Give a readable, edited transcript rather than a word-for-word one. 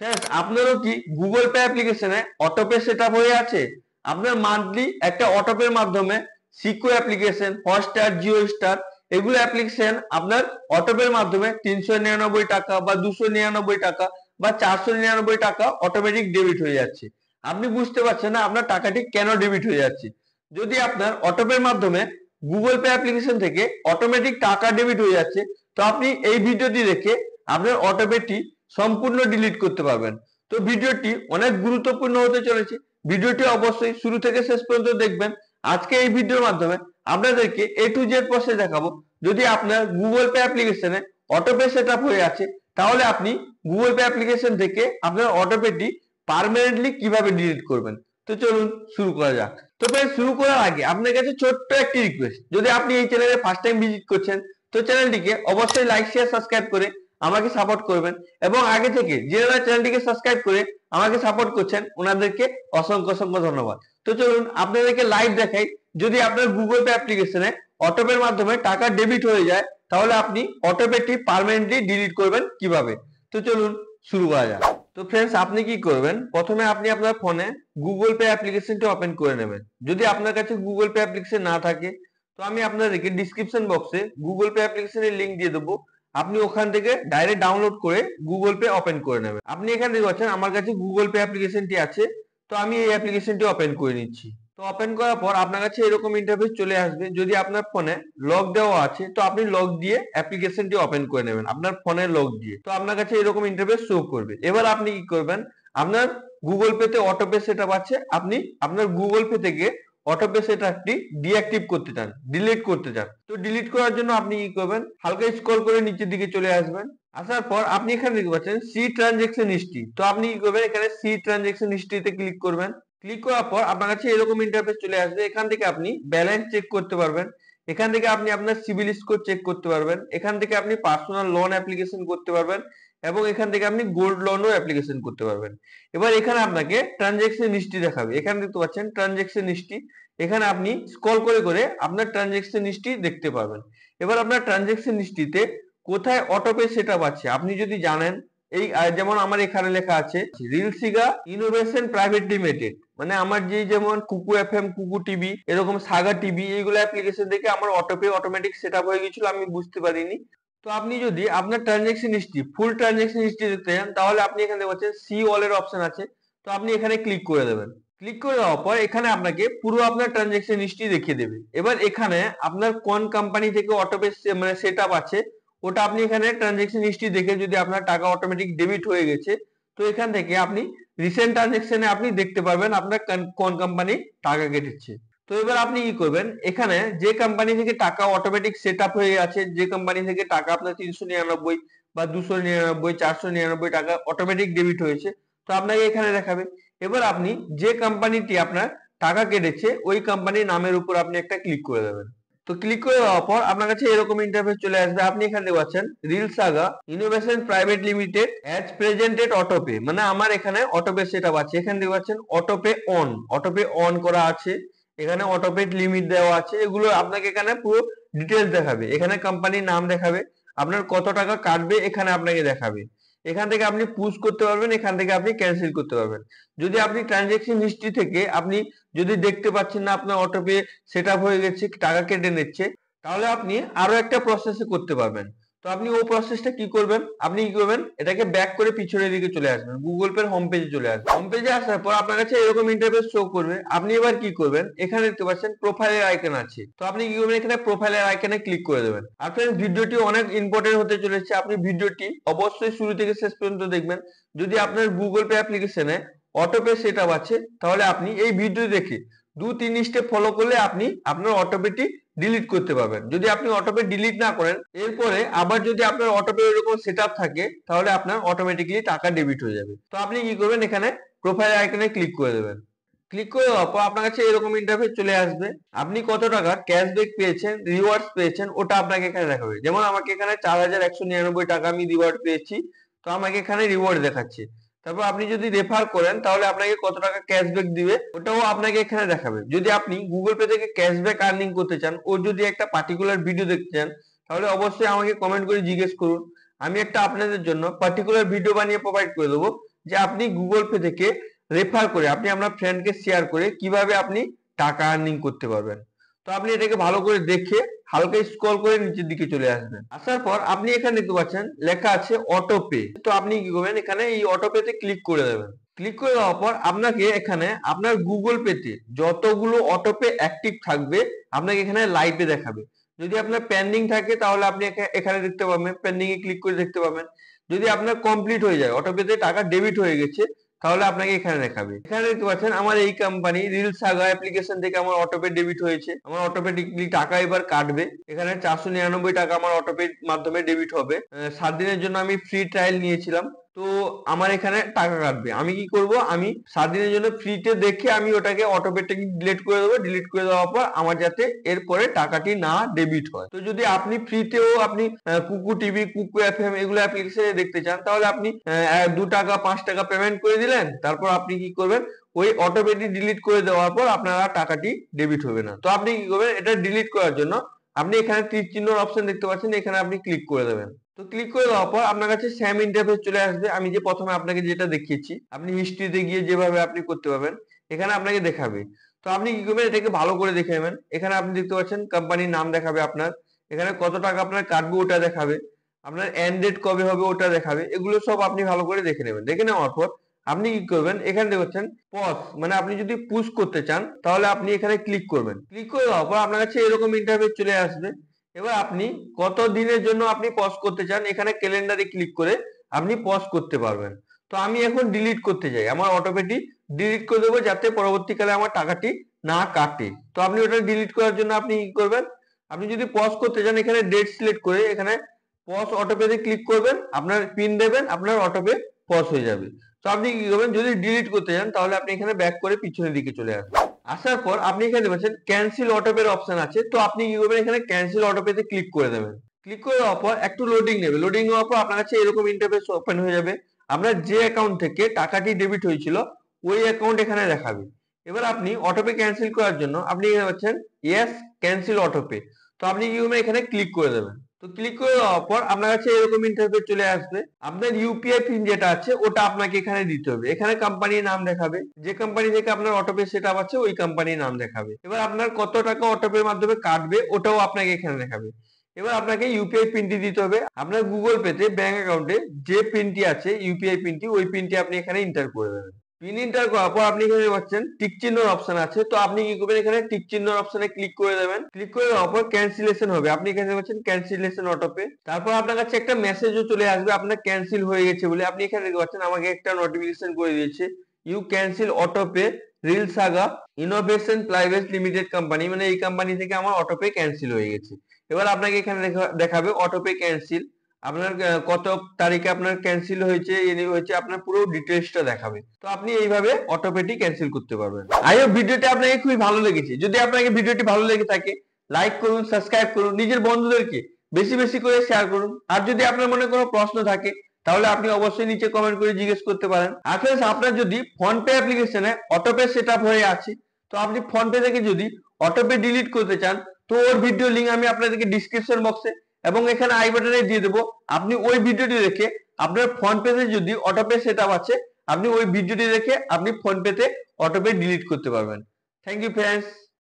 Friends, আপনারও কি Google pay অ্যাপ্লিকেশনে অটোপে সেটআপ হয়ে আছে? আপনার মান্থলি একটা অটোপের মাধ্যমে সিকো অ্যাপ্লিকেশন, হটস্টার, জিও স্টার এগুলো অ্যাপ্লিকেশন আপনার অটোপের মাধ্যমে 399 টাকা বা 299 টাকা বা 499 টাকা অটোমেটিক ডেবিট হয়ে যাচ্ছে। আপনি বুঝতে পারছেন না আপনার টাকাটি কেন ডেবিট হয়ে যাচ্ছে। যদি আপনার অটোপের মাধ্যমে গুগল পে অ্যাপ্লিকেশন থেকে অটোমেটিক টাকা ডেবিট হয়ে যাচ্ছে, তো আপনি এই ভিডিওটি দেখে আপনার অটোপেটি সম্পূর্ণ ডিলিট করতে পারবেন। তো ভিডিওটি অনেক গুরুত্বপূর্ণ হতে চলেছে, ভিডিওটি অবশ্যই শুরু থেকে শেষ পর্যন্ত দেখবেন। আজকে এই ভিডিওর মাধ্যমে আপনাদেরকে এ টু জেড প্রসেস দেখাবো। যদি আপনার গুগল পে অ্যাপ্লিকেশনে অটোপে সেটআপ হয়ে আছে, তাহলে আপনি গুগল পে অ্যাপ্লিকেশন থেকে আপনার অটোপেটি পার্মানেন্টলি কিভাবে ডিলিট করবেন। তো চলুন শুরু করা যাক। তো ফ্রেন্ড, শুরু করার আগে আপনার কাছে ছোট্ট একটি রিকোয়েস্ট, যদি আপনি এই চ্যানেলে ফার্স্ট টাইম ভিজিট করছেন তো চ্যানেলটিকে অবশ্যই লাইক শেয়ার সাবস্ক্রাইব করে আমাকে সাপোর্ট করবেন, এবং আগে থেকে যারা চ্যানেলটিকে সাবস্ক্রাইব করে আমাকে সাপোর্ট করছেন ওনাদেরকে অসংখ্য অসংখ্য ধন্যবাদ। তো চলুন আপনাদেরকে লাইভ দেখাই। যদি আপনার গুগল পে অ্যাপ্লিকেশনে অটোপের মাধ্যমে টাকা ডেবিট হয়ে যায়, তাহলে আপনি অটোপেটি পার্মানেন্টলি ডিলিট করবেন কিভাবে। তো চলুন শুরু করা যাক। তো ফ্রেন্ডস, আপনি কি করবেন, প্রথমে আপনি আপনার ফোনে গুগল পে অ্যাপ্লিকেশনটি ওপেন করে নেবেন। যদি আপনার কাছে গুগল পে অ্যাপ্লিকেশন না থাকে, তো আমি আপনাদেরকে ডিসক্রিপশন বক্সে গুগল পে অ্যাপ্লিকেশনের লিংক দিয়ে দেবো। আপনি ওখান থেকে ডাইরেক্ট ডাউনলোড করে গুগল পে ওপেন করে নেবেন। আপনি এখানে দেখতে পাচ্ছেন আমার কাছে গুগল পে অ্যাপ্লিকেশনটি আছে, তো আমি এই অ্যাপ্লিকেশনটি ওপেন করে নিচ্ছি। তো ওপেন করার পর আপনার কাছে এরকম ইন্টারফেস চলে আসবে। যদি আপনার ফোনে লক দেওয়া আছে, তো আপনি লক দিয়ে অ্যাপ্লিকেশনটি ওপেন করে নেবেন আপনার ফোনের লক দিয়ে। তো আপনার কাছে এরকম ইন্টারফেস শো করবে। এবার আপনি কি করবেন, আপনার গুগল পে তে অটোপে সেটআপ আছে, আপনি আপনার গুগল পে থেকে অটোপে সেটআপটি ডিঅ্যাক্টিভ করতে চান, ডিলিট করতে চান। তো ডিলিট করার জন্য আপনি কি করবেন, হালকা স্ক্রল করে নিচের দিকে চলে আসবেন। আসার পর আপনি এখানে দেখতে পাচ্ছেন সি ট্রানজেকশন হিস্ট্রি। তো আপনি কি করবেন, এখানে সি ট্রানজেকশন হিস্ট্রিতে ক্লিক করবেন। ক্লিক করার পর আপনার কাছে এরকম ইন্টারফেস চলে আসবে। এখান থেকে আপনি ব্যালেন্স চেক করতে পারবেন, এখান থেকে আপনি আপনার সিবিল স্কোর চেক করতে পারবেন, এখান থেকে আপনি পার্সোনাল লোন অ্যাপ্লিকেশন করতে পারবেন, এবং এখান থেকে আপনি গোল্ড লোনও অ্যাপ্লিকেশন করতে পারবেন। এবার এখানে আপনাকে ট্রানজেকশন হিস্ট্রি দেখাবে। এখানে দেখতে পাচ্ছেন ট্রানজেকশন হিস্ট্রি। এখানে আপনি স্ক্রল করে করে আপনার ট্রানজেকশন হিস্ট্রি দেখতে পারবেন। এবার আপনার ট্রানজেকশন হিস্ট্রিতে কোথায় অটোপে সেটআপ আছে আপনি যদি জানেন, এই যেমন আমার এখানে লেখা আছে রিলসিগা ইনোভেশন প্রাইভেট লিমিটেড, মানে আমার যে যেমন কুকু এফএম, কুকু টিভি, এরকম সাগা টিভি, এইগুলো অ্যাপ্লিকেশন দেখে আমার অটোপে অটোমেটিক সেটআপ হয়ে গেছিল, আমি বুঝতে পারিনি। তো আপনি যদি আপনার ট্রানজেকশন হিস্ট্রি, ফুল ট্রানজেকশন হিস্ট্রি দেখতে চান, তাহলে আপনি এখানে দেখতে পাচ্ছেন সি অল এর অপশন আছে। তো আপনি এখানে ক্লিক করে দেবেন। ক্লিক করে দেওয়ার পর এখানে আপনাকে পুরো আপনার ট্রানজেকশন হিস্ট্রি দেখিয়ে দেবে। এবার এখানে আপনার কোন কোম্পানি থেকে অটোপে মানে সেটআপ আছে, ওটা আপনি এখানে ট্রানজেকশন হিস্ট্রি দেখে যদি আপনার টাকা অটোমেটিক ডেবিট হয়ে গেছে, তো এখান থেকে আপনি রিসেন্ট ট্রানজেকশনে আপনি দেখতে পারবেন আপনার কোন কোম্পানি টাকা কেটেছে। তো এবার আপনি কি করবেন, এখানে যে কোম্পানি থেকে টাকা অটোমেটিক সেটআপ হয়ে আছে, যে কোম্পানি থেকে টাকা আপনার 399 বা 299, 499 টাকা অটোমেটিক ডেবিট হয়েছে, তো আপনাকে এখানে দেখাবে। এবার আপনি যে কোম্পানিটি আপনার টাকা কেটেছে ওই কোম্পানির নামের উপর আপনি একটা ক্লিক করে দেবেন। তো ক্লিক করে দেওয়ার পর আপনার কাছে এরকম ইন্টারফেস চলে আসবে। আপনি এখানে দেখতে পাচ্ছেন reel Saga Innovation Private limited as presented autopay, মানে আমার এখানে অটোপে সেটআপ আছে। এখানে দেখতে পাচ্ছেন অটোপে অন করা আছে, এখানে অটোপে লিমিট দেওয়া আছে। এগুলো আপনাকে এখানে পুরো ডিটেলস দেখাবে, এখানে কোম্পানির নাম দেখাবে, আপনার কত টাকা কাটবে এখানে আপনাকে দেখাবে। এখান থেকে আপনি পুশ করতে পারবেন, এখান থেকে আপনি ক্যান্সেল করতে পারবেন। যদি আপনি ট্রানজেকশন হিস্ট্রি থেকে আপনি যদি দেখতে পাচ্ছেন না আপনার অটোপে সেটআপ হয়ে গেছে, টাকা কেটে নিচ্ছে, তাহলে আপনি আরো একটা প্রসেসে করতে পারবেন। তো আপনি ও প্রসেসটা কি করবেন, আপনি কি করবেন, এটাকে ব্যাক করে পিছনের দিকে চলে আসবেন, গুগল পের হোম পেজে চলে আসবেন। হোম পেজে আসার পর আপনার কাছে এরকম ইন্টারফেস শো করবে। আপনি এবার কি করবেন, এখানে দেখতে পাচ্ছেন প্রোফাইলের আইকন আছে, তো আপনি কি করবেন, এখানে প্রোফাইলের আইকনে ক্লিক করে দেবেন। আর ফ্রেন্ডস, ভিডিওটি অনেক ইম্পর্টেন্ট হতে চলেছে, আপনি ভিডিওটি অবশ্যই শুরু থেকে শেষ পর্যন্ত দেখবেন। যদি আপনার গুগল পে অ্যাপ্লিকেশনে অটোপে সেটআপ আছে, তাহলে আপনি এই ভিডিও দেখে 2-3 স্টেপ ফলো করলে আপনি আপনার অটোপেটি ডিলিট করতে পারবেন। যদি আপনি অটোপে ডিলিট না করেন, এরপরে আবার যদি আপনার অটোপে এরকম সেটআপ থাকে, তাহলে আপনার অটোমেটিক্যালি টাকা ডেবিট হয়ে যাবে। তো আপনি কি করবেন, এখানে প্রোফাইল আইকনে ক্লিক করে দেবেন। ক্লিক করে দেওয়ার পর আপনার কাছে এরকম ইন্টারফেস চলে আসবে। আপনি কত টাকা ক্যাশব্যাক পেয়েছেন, রিওয়ার্ডস পেয়েছেন, ওটা আপনাকে এখানে দেখাবে। যেমন আমাকে এখানে 4199 টাকা আমি রিওয়ার্ড পেয়েছি, তো আমাকে এখানে রিওয়ার্ড দেখাচ্ছে। তারপর আপনি যদি রেফার করেন, তাহলে আপনাকে কত টাকা ক্যাশব্যাক দিবে ওটাও আপনাকে এখানে দেখাবে। যদি আপনি গুগল পে থেকে ক্যাশব্যাক আর্নিং করতে চান, ও যদি একটা পার্টিকুলার ভিডিও দেখতে চান, তাহলে অবশ্যই আমাকে কমেন্ট করে জিজ্ঞেস করুন, আমি একটা আপনাদের জন্য পার্টিকুলার ভিডিও বানিয়ে প্রোভাইড করে দেবো, যে আপনি গুগল পে থেকে রেফার করে আপনি আপনার ফ্রেন্ডকে শেয়ার করে কিভাবে আপনি টাকা আর্নিং করতে পারবেন। তো আপনি এটাকে ভালো করে দেখে হালকা স্ক্রল করে নিচের দিকে চলে আসবেন। আসার পর আপনি এখানে দেখতে পাচ্ছেন লেখা আছে অটো পে। তো আপনি কি করবেন, এখানে এই অটো পেতে ক্লিক করে দেবেন। ক্লিক করে দেওয়ার পর আপনাকে এখানে আপনার গুগল পেতে যতগুলো অটো পে অ্যাক্টিভ থাকবে আপনাকে এখানে লাইভে দেখাবে। যদি আপনার পেন্ডিং থাকে তাহলে আপনি এখানে দেখতে পাবেন, পেন্ডিং এ ক্লিক করে দেখতে পাবেন। যদি আপনার কমপ্লিট হয়ে যায়, অটো পেতে টাকা ডেবিট হয়ে গেছে, তাহলে আপনাকে এখানে দেখাবে। এখানে দেখতে পাচ্ছেন আমার এই কোম্পানি রিল সাগা অ্যাপ্লিকেশন থেকে আমার অটোপে ডেবিট হয়েছে। আমার অটোমেটিকলি টাকা এবার কাটবে। এখানে 499 টাকা আমার অটোপে মাধ্যমে ডেবিট হবে। 7 দিনের জন্য আমি ফ্রি ট্রায়াল নিয়েছিলাম, তো আমার এখানে টাকা কাটবে। আমি কি করব, আমি 7 দিনের জন্য ফ্রিতে দেখে আমি ওটাকে অটোমেটিক ডিলিট করে দেবো। ডিলিট করে দেওয়ার পর আমার যাতে এরপরে টাকাটি না ডেবিট হয়। তো যদি আপনি ফ্রিতেও আপনি কুকু টিভি, কুকু এফএম এগুলো অ্যাপ্লিকেশনে দেখতে চান, তাহলে আপনি 2 টাকা 5 টাকা পেমেন্ট করে দিলেন। তারপর আপনি কি করবেন, ওই অটোমেটিক ডিলিট করে দেওয়ার পর আপনার টাকাটি ডেবিট হবে না। তো আপনি কি করবেন, এটা ডিলিট করার জন্য আপনি এখানে তীর চিহ্নর অপশন দেখতে পাচ্ছেন, এখানে আপনি ক্লিক করে দেবেন। তো ক্লিক করে দেওয়ার পর আপনার কাছে স্যাম ইন্টারফেস চলে আসবে। আমি যে প্রথমে আপনাকে যেটা দেখিয়েছি, আপনি হিস্ট্রিতে গিয়ে যেভাবে আপনি করতে পারবেন এখানে আপনাকে দেখাবে। তো আপনি কি করবেন, এটাকে ভালো করে দেখে নেবেন। এখানে আপনি দেখতে পাচ্ছেন কোম্পানির নাম দেখাবে, আপনার এখানে কত টাকা আপনার কাটবে ওটা দেখাবে, আপনার এন্ড ডেট কবে হবে ওটা দেখাবে। এগুলো সব আপনি ভালো করে দেখে নেবেন। দেখে নেওয়ার পর আপনি কি করবেন, এখানে দেখছেন পজ, মানে আপনি যদি পুশ করতে চান তাহলে আপনি এখানে ক্লিক করবেন। ক্লিক করে দেওয়ার পর আপনার কাছে এরকম ইন্টারফেস চলে আসবে। এবার আপনি কত দিনের জন্য আপনি পজ করতে চান, এখানে ক্যালেন্ডারে ক্লিক করে আপনি পজ করতে পারবেন। তো আমি এখন ডিলিট করতে চাই, আমার অটোমেটিক ডিলিট করে দেবো যাতে পরবর্তীকালে আমার টাকাটি না কাটে। তো আপনি ওটা ডিলিট করার জন্য আপনি কি করবেন, আপনি যদি পজ করতে চান এখানে ডেট সিলেক্ট করে এখানে পজ অটোপেতে ক্লিক করবেন, আপনার পিন দেবেন, আপনার অটোপে পজ হয়ে যাবে। তো আপনি কি করবেন, যদি ডিলিট করতে চান তাহলে আপনি এখানে ব্যাক করে পিছনের দিকে চলে আসবেন। আসার পর আপনি এখানে দেখছেন ক্যান্সেল অটোপের অপশন আছে। তো আপনি কি করবেন, এখানে ক্যান্সেল অটোপেতে ক্লিক করে দেবেন। ক্লিক করে দেওয়ার পর একটু লোডিং নেবে। লোডিং নেওয়ার পর আপনার কাছে এরকম ইন্টারফেস ওপেন হয়ে যাবে। আপনার যে অ্যাকাউন্ট থেকে টাকাটি ডেবিট হয়েছিল ওই অ্যাকাউন্ট এখানে দেখাবে। এবার আপনি অটোপে ক্যান্সেল করার জন্য আপনি এখানে পাচ্ছেন ইয়েস ক্যান্সেল অটোপে। তো আপনি কি করবেন, এখানে ক্লিক করে দেবেন। তো ক্লিক করে দেওয়ার পর আপনার কাছে এরকম ইন্টারফেস চলে আসবে। আপনার ইউপিআই পিন যেটা আছে ওটা আপনাকে এখানে দিতে হবে। এখানে কোম্পানির নাম দেখাবে, যে কোম্পানি থেকে আপনার অটোপে সেটআপ আছে ওই কোম্পানির নাম দেখাবে। এবার আপনার কত টাকা অটোপের মাধ্যমে কাটবে ওটাও আপনাকে এখানে দেখাবে। এবার আপনাকে ইউপিআই পিনটি দিতে হবে। আপনার গুগল পেতে ব্যাংক অ্যাকাউন্টে যে পিনটি আছে ইউপিআই পিনটি, ওই পিনটি আপনি এখানে এন্টার করে দেবেন। পিন এন্টার করার পর আপনি এখানে পাচ্ছেন টিক চিহ্নর অপশন আছে। তো আপনি কি করবেন, এখানে টিক চিহ্নর অপশনে ক্লিক করে দেবেন। ক্লিক করে দেওয়ার পর ক্যান্সেলেশন হবে, আপনি এখানে পাচ্ছেন ক্যান্সেলেশন অটোপে। তারপর আপনার কাছে একটা মেসেজও চলে আসবে আপনার ক্যান্সেল হয়ে গেছে বলে। আপনি এখানে দেখতে পাচ্ছেন আমাকে একটা নোটিফিকেশন করে দিয়েছে, you cancel autopay Reel Saga Innovation Private Limited company, মানে এই কোম্পানি থেকে আমার অটোপে ক্যান্সেল হয়ে গেছে। এবার আপনাকে এখানে দেখাবে অটোপে ক্যান্সেল, আপনার কত তারিখে আপনার ক্যান্সেল হয়েছে আপনার পুরো ডিটেইলসটা দেখাবে। তো আপনি এইভাবে অটোপেটি ক্যান্সেল করতে পারবেন। আই হোপ ভিডিওটি আপনাকে খুবই ভালো লেগেছে। যদি আপনাকে ভিডিওটি ভালো লেগে থাকে লাইক করুন, সাবস্ক্রাইব করুন, নিজের বন্ধুদেরকে বেশি বেশি করে শেয়ার করুন। আর যদি আপনার মনে কোনো প্রশ্ন থাকে তাহলে আপনি অবশ্যই নিচে কমেন্ট করে জিজ্ঞেস করতে পারেন। আর ফ্রেন্ডস, আপনার যদি ফোনপে অ্যাপ্লিকেশনে অটোপে সেটআপ হয়ে আছে, তো আপনি ফোনপে থেকে যদি অটোপে ডিলিট করতে চান তো ওর ভিডিও লিংক আমি আপনাদেরকে ডিসক্রিপশন বক্সে এবং এখানে আই বাটনে দিয়ে দেবো। আপনি ওই ভিডিওটি দেখে আপনার ফোন পেতে যদি অটোপে সেটআপ আছে আপনি ওই ভিডিওটি দেখে আপনি ফোন পেতে অটোপে ডিলিট করতে পারবেন। Thank you friends.